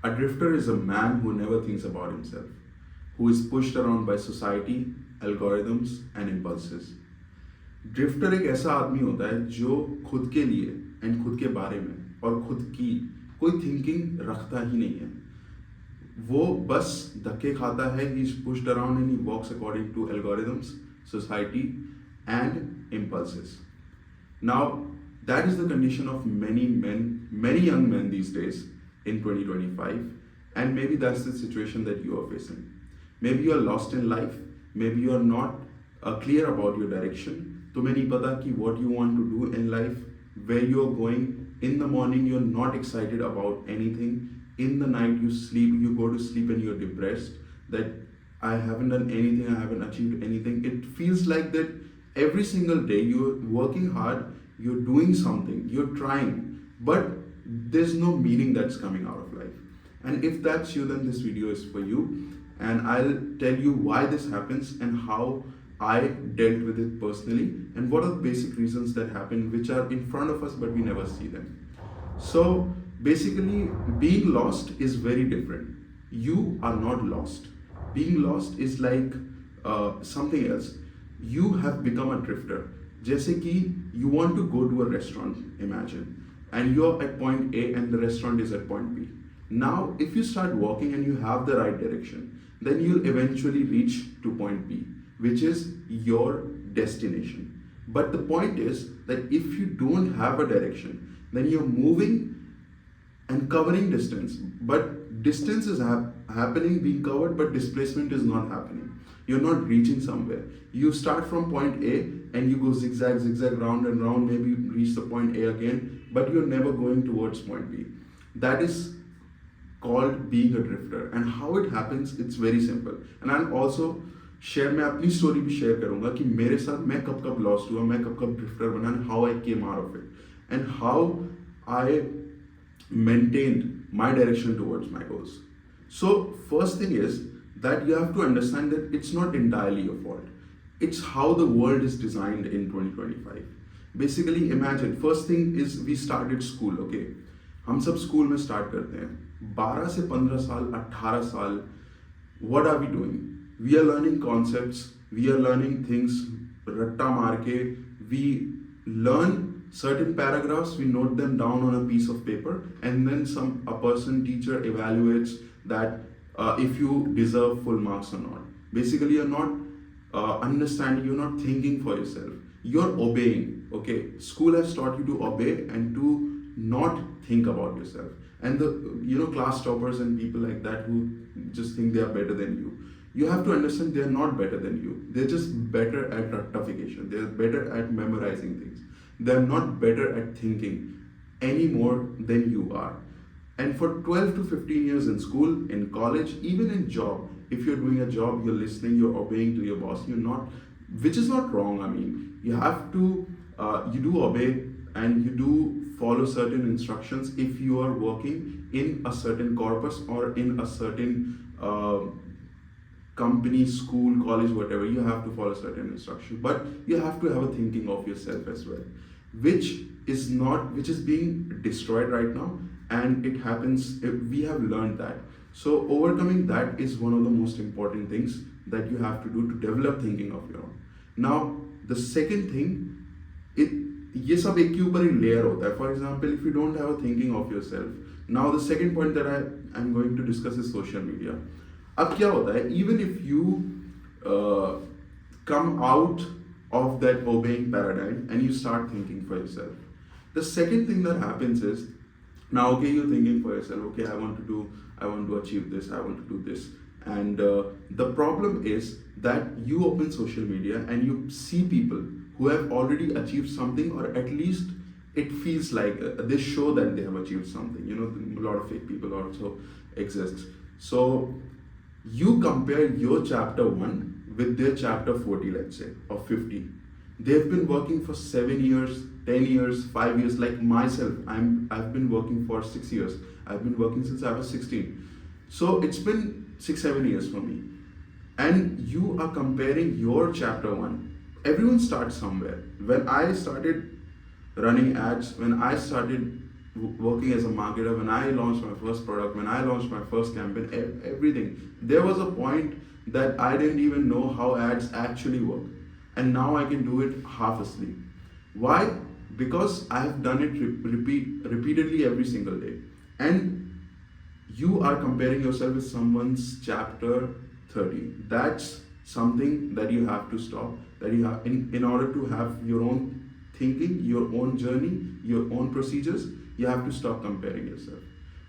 A drifter is a man who never thinks about himself, who is pushed around by society, algorithms, and impulses. Drifter एक ऐसा आदमी होता है जो खुद के लिए एंड खुद के बारे में और खुद की कोई थिंकिंग रखता ही नहीं है. वो बस धक्के खाता है. He is pushed around and he walks according to algorithms, society and impulses. Now, that is the condition of many men, many young men these days in 2025, and maybe that's the situation that you are facing. Maybe you are lost in life, maybe you are not clear about your direction. तुम्हें नहीं पता कि what you want to do in life, where you are going. In the morning you're not excited about anything. In the night you go to sleep and you're depressed that I haven't done anything, I haven't achieved anything. It feels like that every single day you're working hard, you're doing something, you're trying, but there's no meaning that's coming out of life. And if that's you, then this video is for you, and I'll tell you why this happens and how I dealt with it personally, and what are the basic reasons that happen which are in front of us but we never see them. So basically, being lost is very different. You are not lost. Being lost is like something else. You have become a drifter. जैसे कि you want to go to a restaurant, imagine, and you're at point A and the restaurant is at point B. Now, if you start walking and you have the right direction, then you'll eventually reach to point B, which is your destination. But the point is that if you don't have a direction, then you're moving and covering distance, but distance is happening, being covered, but displacement is not happening. You're not reaching somewhere. You start from point A and you go zigzag, zigzag, round and round, maybe you reach the point A again, but you're never going towards point B. That is called being a drifter. And how it happens, it's very simple. And I'll also share, मैं अपनी story भी share करूंगा कि मेरे साथ मैं कब कब लॉस्ट हुआ, मैं कब कब ड्रिफ्टर बना, and how I came out of it and how I maintained my direction towards my goals. So first thing is that you have to understand that it's not entirely your fault. It's how the world is designed in 2025. Basically, imagine, first thing is we started school, okay? हम सब school में start करते हैं. 12 से 15 साल, 18 साल, what are we doing? We are learning concepts, we are learning things, ratta marke, we learn certain paragraphs, we note them down on a piece of paper, and then a teacher evaluates that if you deserve full marks or not. Basically, you're not understanding, you're not thinking for yourself, you're obeying, okay? School has taught you to obey and to not think about yourself. And the class toppers and people like that who just think they are better than you have to understand they are not better than you. They're just better at rectification. They're better at memorizing things. They're not better at thinking any more than you are. And for 12 to 15 years in school, in college, even in job, if you're doing a job, you're listening, you're obeying to your boss, you're not, which is not wrong. I mean, you have to, you do obey and you do follow certain instructions if you are working in a certain corpus or in a certain company, school, college, whatever. You have to follow certain instructions, but you have to have a thinking of yourself as well, which is being destroyed right now. And it happens, we have learned that. So overcoming that is one of the most important things that you have to do to develop thinking of your own. Now, the second thing, ये सब एक के ऊपर ही layer होता है. For example, if you don't have a thinking of yourself, now the second point that I'm going to discuss is social media. अब क्या होता है, even if you come out of that obeying paradigm and you start thinking for yourself, the second thing that happens is, now okay, you're thinking for yourself, okay, I want to achieve this, I want to do this, and the problem is that you open social media and you see people who have already achieved something, or at least it feels like they show that they have achieved something. A lot of fake people also exist. So you compare your chapter 1 with their chapter 40, let's say, or 50. They've been working for 7 years, 10 years, 5 years. Like myself, I've been working for 6 years. I've been working since I was 16. So it's been 6-7 years for me. And you are comparing your chapter 1. Everyone starts somewhere. When I started running ads, when I started working as a marketer, when I launched my first product, when I launched my first campaign, everything, there was a point that I didn't even know how ads actually work. And now I can do it half asleep. Why? Because I have done it repeatedly every single day. And you are comparing yourself with someone's chapter 30. That's something that you have to stop. That you have in order to have your own thinking, your own journey, your own procedures, you have to stop comparing yourself.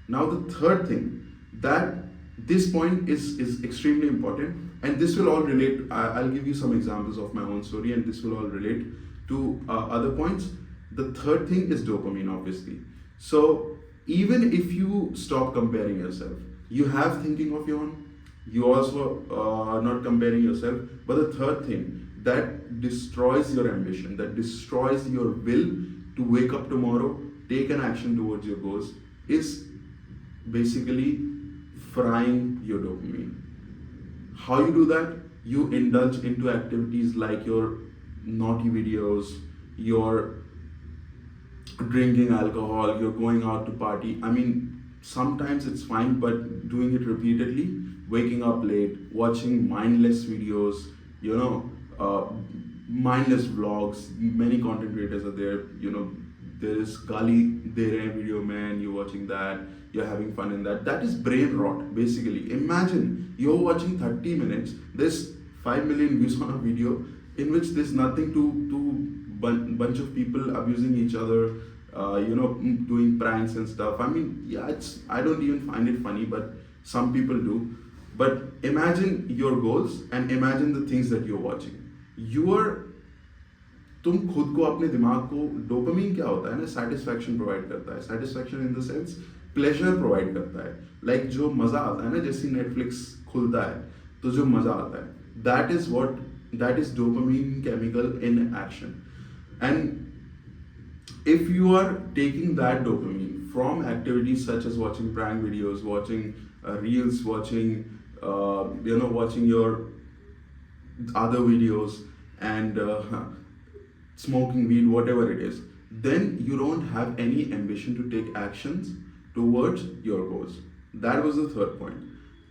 Now the third thing, that this point is extremely important, and this will all relate. I'll give you some examples of my own story, and this will all relate to other points. The third thing is dopamine, obviously. So even if you stop comparing yourself, you have thinking of your own, you also not comparing yourself. But the third thing that destroys your ambition, that destroys your will to wake up tomorrow, take an action towards your goals, is basically frying your dopamine. How you do that? You indulge into activities like your naughty videos, your drinking alcohol, you're going out to party. I mean, sometimes it's fine, but doing it repeatedly, waking up late, watching mindless videos, mindless vlogs. Many content creators are there. There is Gali De Rahe video, man. You're watching that. You're having fun in that. That is brain rot, basically. Imagine you're watching 30 minutes. There's 5 million views on a video in which there's nothing to bunch of people abusing each other, doing pranks and stuff. I mean, yeah, I don't even find it funny, but some people do. But imagine your goals and imagine the things that you're watching. तुम खुद को अपने दिमाग को, dopamine क्या होता है ना, सेटिस्फैक्शन प्रोवाइड करता है. Satisfaction in the sense pleasure provide करता है. लाइक जो मजा आता है ना, जैसे नेटफ्लिक्स खुलता है तो जो मजा आता है, that is dopamine chemical in action. And if you are taking that dopamine from activities such as watching prank videos, watching reels, watching watching your other videos, and smoking weed, whatever it is, then you don't have any ambition to take actions towards your goals. That was the third point.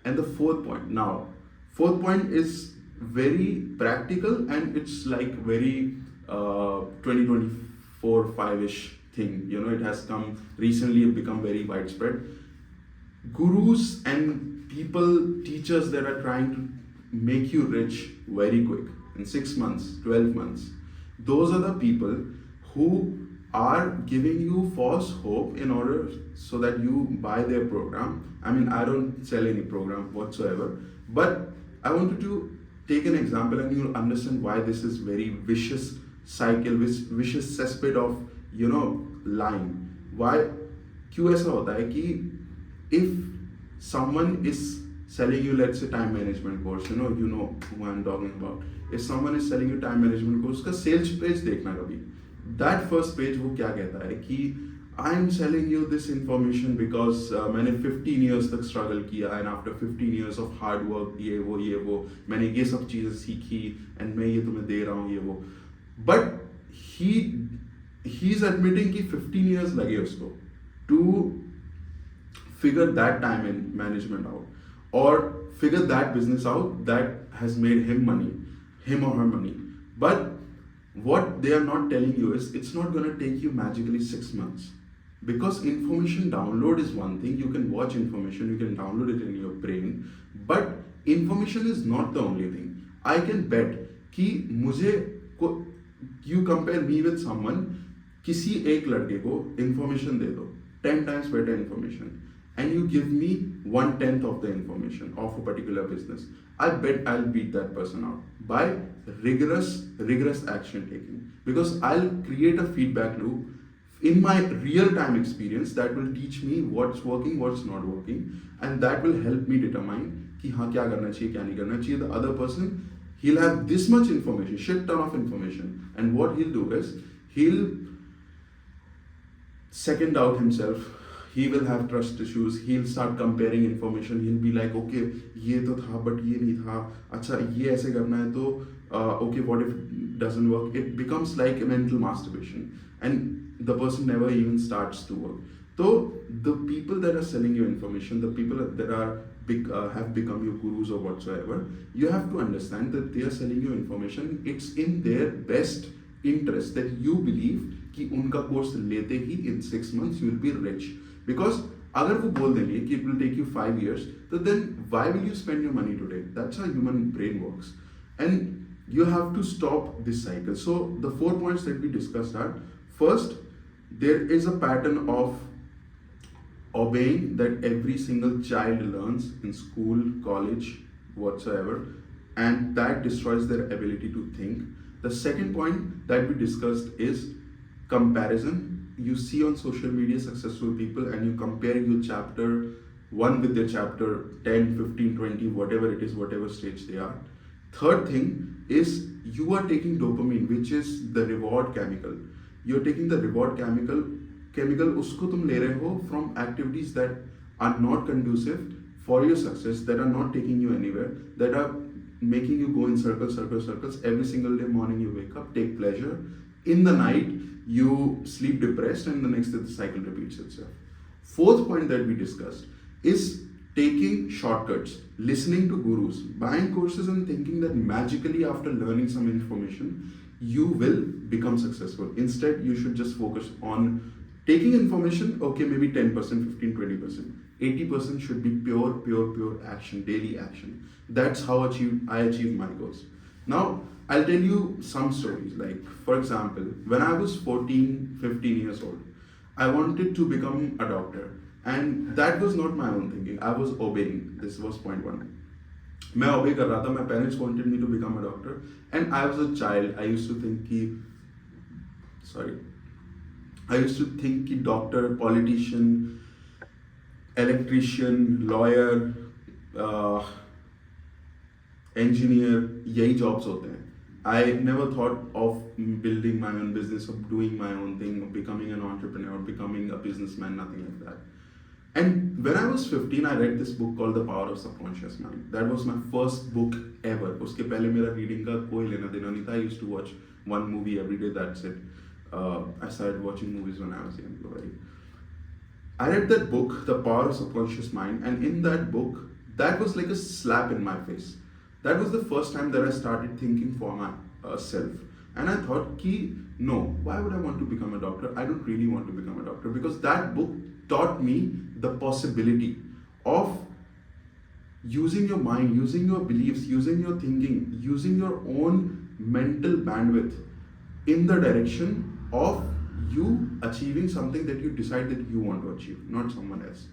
And the fourth point is very practical, and it's like very 2024 5ish thing. It has come recently, become very widespread. Gurus and teachers that are trying to make you rich very quick in 6 months, 12 months. Those are the people who are giving you false hope in order so that you buy their program. I mean, I don't sell any program whatsoever, but I wanted to take an example and you'll understand why this is very vicious cycle, vicious cesspit of, lying. Why? क्यों ऐसा होता है कि if someone is selling you, let's say, time management course, you know who I'm talking about. If someone is selling you time management course, उसका sales page देखना कभी. That first page वो क्या कहता है कि I'm selling you this information because मैंने 15 years तक struggle किया, and after 15 years of hard work, ये वो मैंने ये सब चीज़ें सीखी, and मैं ये तुम्हें दे रहा हूँ ये वो. But he's admitting कि 15 years लगे उसको to figure that time management out, or figure that business out that has made him or her money. But what they are not telling you is it's not going to take you magically 6 months, because information download is one thing. You can watch information, you can download it in your brain, but information is not the only thing. I can bet कि you compare me with someone, किसी एक लड़के को information दे दो 10 times better information, and you give me 1/10 of the information of a particular business, I bet I'll beat that person out by rigorous action taking, because I'll create a feedback loop in my real time experience that will teach me what's working, what's not working, and that will help me determine कि हाँ क्या करना चाहिए क्या नहीं करना चाहिए. The other person, he'll have this much information, shit ton of information, and what he'll do is he'll second doubt himself. He will have trust issues. He'll start comparing information. He'll be like, okay, ये तो था but ये नहीं था. अच्छा ये ऐसे करना है तो okay, what if it doesn't work? It becomes like a mental masturbation, and the person never even starts to work. So the people that are selling you information, the people that are have become your gurus or whatsoever, you have to understand that they are selling you information. It's in their best interest that you believe कि उनका course लेते ही in 6 months you will be rich. Because अगर वो बोल देंगे कि it will take you 5 years, so then why will you spend your money today? That's how human brain works. And you have to stop this cycle. So the 4 points that we discussed are, first, there is a pattern of obeying that every single child learns in school, college, whatsoever, and that destroys their ability to think. The second point that we discussed is comparison. You see on social media successful people and you compare your chapter 1 with their chapter 10, 15, 20, whatever it is, whatever stage they are. Third thing is you are taking dopamine, which is the reward chemical. You're taking the reward chemical उसको तुम ले रहे हो from activities that are not conducive for your success, that are not taking you anywhere, that are making you go in circles. Every single day morning you wake up, take pleasure. In the night you sleep depressed, and the next day the cycle repeats itself. Fourth point that we discussed is taking shortcuts, listening to gurus, buying courses and thinking that magically after learning some information you will become successful. Instead, you should just focus on taking information, okay, maybe 10%, 15, 20%. 80% should be pure action, daily action. That's how I achieved my goals. Now, I'll tell you some stories. Like, for example, when I was 14, 15 years old, I wanted to become a doctor. And that was not my own thinking. I was obeying. This was point one. मैं obey कर रहा था. My parents wanted me to become a doctor. And I was a child. I used to think कि doctor, politician, electrician, lawyer, engineer, यही jobs होते हैं. I never thought of building my own business, of doing my own thing, of becoming an entrepreneur, becoming a businessman, nothing like that. And when I was 15, I read this book called The Power of Subconscious Mind. That was my first book ever. उसके पहले मेरा reading का कोई लेना देना नहीं था. I used to watch one movie every day, that's it. I started watching movies when I was young. I read that book, The Power of Subconscious Mind, and in that book, that was like a slap in my face. That was the first time that I started thinking for myself. And I thought, no, why would I want to become a doctor? I don't really want to become a doctor, because that book taught me the possibility of using your mind, using your beliefs, using your thinking, using your own mental bandwidth in the direction of you achieving something that you decide that you want to achieve, not someone else.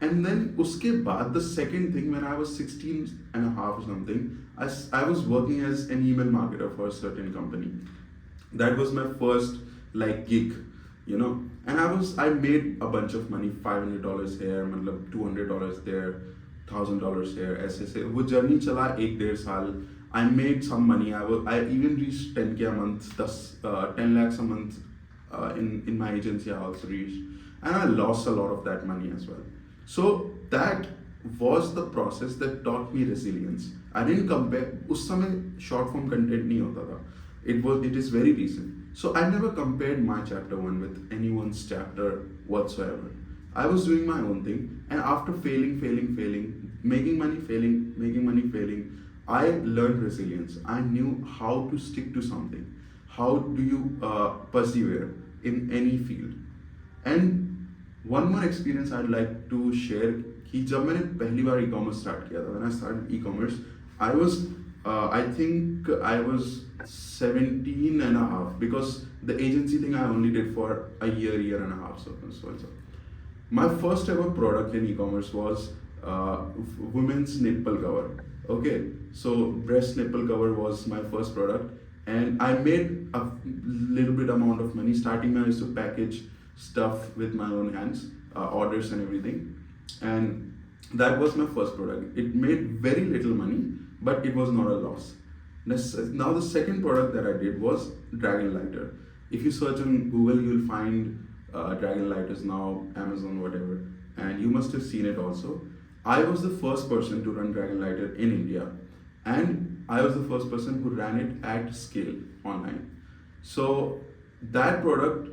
And then uske baad, the second thing, when I was 16 and a half or something, I was working as an email marketer for a certain company. That was my first gig, and I made a bunch of money, $500 here, $200 there, $1,000 here, ऐसे वो journey चला 1-1.5 साल. I made some money. I even reached 10K a month, 10 lakhs a month in my agency I also reached. And I lost a lot of that money as well. So that was the process that taught me resilience. I didn't compare. उस समय short form content नहीं होता था. It is very recent. So I never compared my chapter 1 with anyone's chapter whatsoever. I was doing my own thing, and after failing, making money, failing, I learned resilience. I knew how to stick to something. How do you persevere in any field? And one more experience I'd like to share कि जब मैंने पहली बार e-commerce start किया था, when I started e-commerce, I think I was 17 and a half, because the agency thing I only did for a year and a half. So. My first ever product in e-commerce was women's nipple cover. Okay, so breast nipple cover was my first product, and I made a little bit amount of money. Starting, I used to package stuff with my own hands, orders and everything, and that was my first product. It made very little money, but it was not a loss. Now the second product that I did was Dragon Lighter. If you search on Google, you'll find Dragon Lighters now, Amazon, whatever, and you must have seen it also. I was the first person to run Dragon Lighter in India, and I was the first person who ran it at scale online. So that product,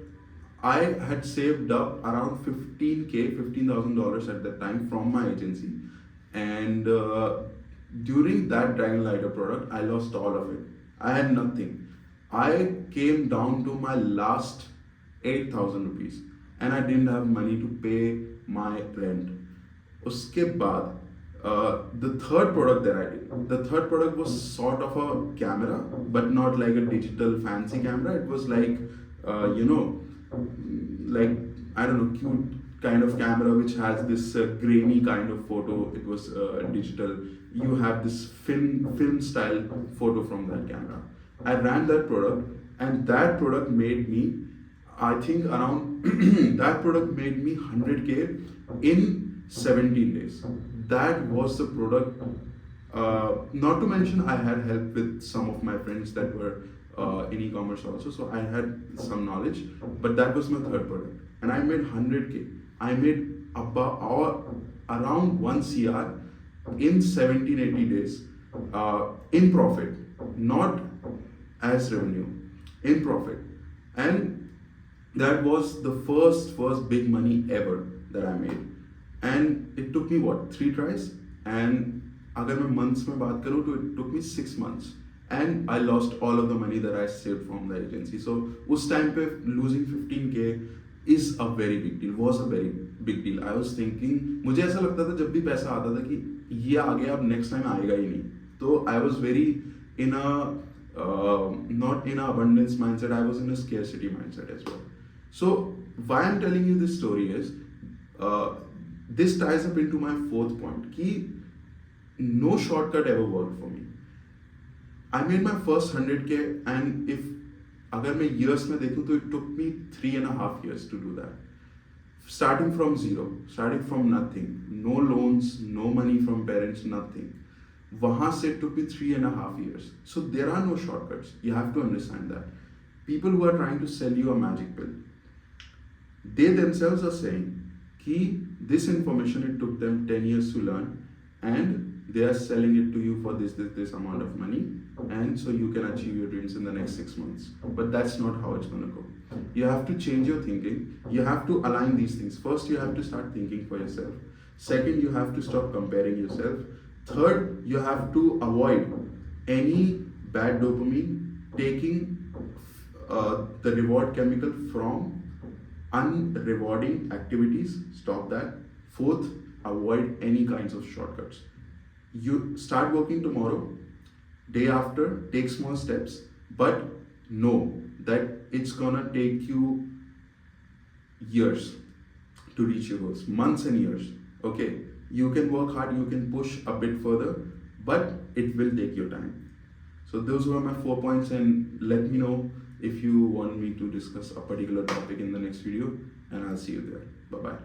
I had saved up around 15K, $15,000 at that time from my agency. And during that Dragon Lighter product, I lost all of it. I had nothing. I came down to my last 8,000 rupees and I didn't have money to pay my rent. उसके बाद the third product that I did, the third product was sort of a camera, but not like a digital fancy camera. It was like, you know, like, I don't know, cute kind of camera which has this grainy kind of photo. It was digital. You have this film style photo from that camera. I ran that product, and that product made me, I think around that product made me 100K in 17 days. That was the product. Not to mention, I had help with some of my friends that were in e-commerce also, so I had some knowledge. But that was my third product, and I made 100K. I made about around 1 CR in 17-80 days in profit, not as revenue, in profit. And that was the first big money ever that I made. And it took me what, 3 tries? And अगर मैं months में बात करूँ तो it took me 6 months. And I lost all of the money that I saved from the agency. So उस time पे losing 15K is a very big deal, was a very big deal. I was thinking, मुझे ऐसा लगता था जब भी पैसा आता था कि ये आ गया अब next time आएगा ही नहीं. तो I was very in a not in a abundance mindset, I was in a scarcity mindset as well. So why I'm telling you this story is, this ties up into my fourth point, कि no shortcut ever worked for me. I made my first 100K, and if अगर मैं years में देखूँ तो it took me 3.5 years to do that. Starting from zero, starting from nothing, no loans, no money from parents, nothing. वहाँ से it took me 3.5 years. So there are no shortcuts. You have to understand that. People who are trying to sell you a magic pill, they themselves are saying कि this information it took them 10 years to learn, and they are selling it to you for this amount of money, and so you can achieve your dreams in the next 6 months. But that's not how it's going to go. You have to change your thinking. You have to align these things. First, you have to start thinking for yourself. Second, you have to stop comparing yourself. Third, you have to avoid any bad dopamine, taking the reward chemical from unrewarding activities. Stop that. Fourth, avoid any kinds of shortcuts. You start working tomorrow, day after, take small steps, but know that it's gonna take you years to reach your goals, months and years. Okay, you can work hard, you can push a bit further, but it will take your time. So those were my 4 points, and let me know if you want me to discuss a particular topic in the next video, and I'll see you there. Bye bye.